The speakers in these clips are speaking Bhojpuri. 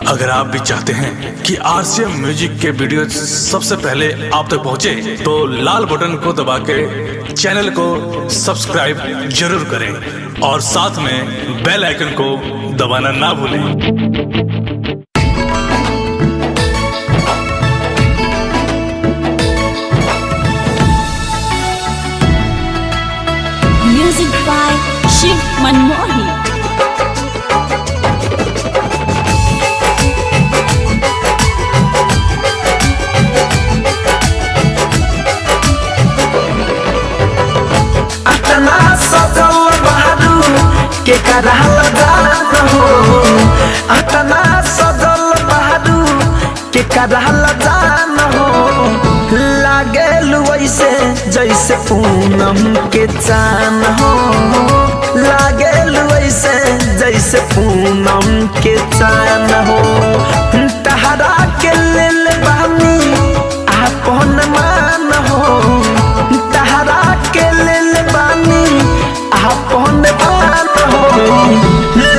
अगर आप भी चाहते हैं कि आरसीएम म्यूजिक के वीडियो सबसे पहले आप तक पहुंचे, तो लाल बटन को दबा के चैनल को सब्सक्राइब जरूर करें और साथ में बेल आइकन को दबाना ना भूलें। Music by Shiv Manmohi. अतना सजल बहारू के करहल जान हो, अतना सजल बहारू के करहल जान हो। लागेल वैसे जैसे पूनम के चान हो, लागेल वैसे जैसे पूनम के चान हो। तहरा के लेल बानी आपन मान हो, तहरा के लेल बानी आपन मान हो।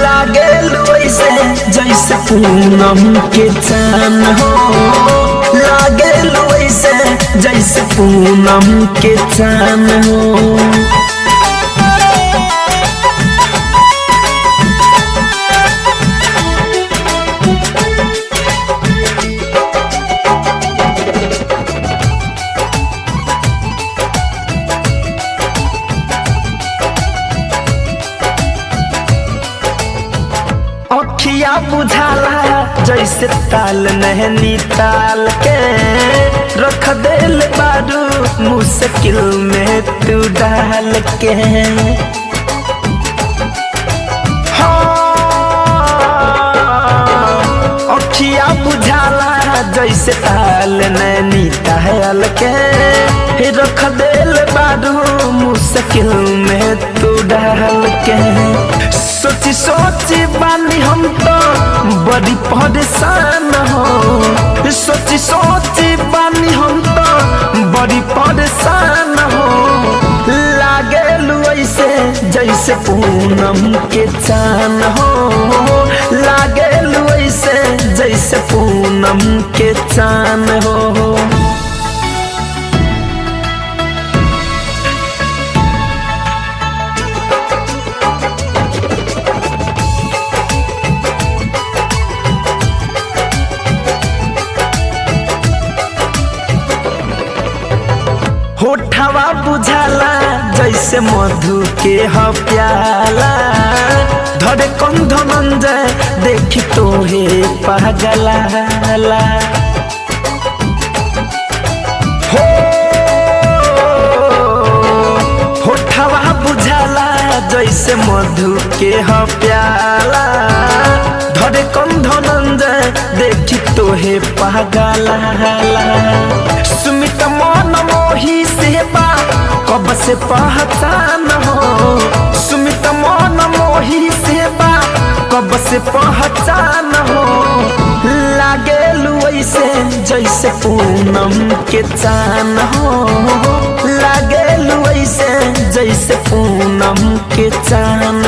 लागेल वैसे जैसे पूनम के चान हो, लागेल वैसे जैसे पूनम के चान हो। अखिया बुझाला जैसे ताल नहनी ताल के, रख देल बारू मुश्किल में तू डाल के। अखिया बुझाला जैसे ताल नैनी ताल के, रख देल बारू मुश्किल में तू डाल के। सोची सोची बानी हम तो बड़ी परेशान हो, सोची सोची बानी हम तो बड़ी परेशान हो। लागेल वैसे जैसे पूनम के चान हो, लागेल वैसे जैसे पूनम के चान हो। होठवा बुझाला जैसे मधु के ह प्याला, धड़े कंध मंजर देखी तो हे पागला। हो होठवा बुझाला जैसे मधु के ह प्याला, धड़े कंध मंजर देखी तो हे पागला। सुमित मन मोही सेवा कब से पहचान हो, सुमित मन मोही सेवा कब से पहचान हो। लागेल वैसे जैसे पूनम के चान हो, लागेल वैसे जैसे पूनम के चान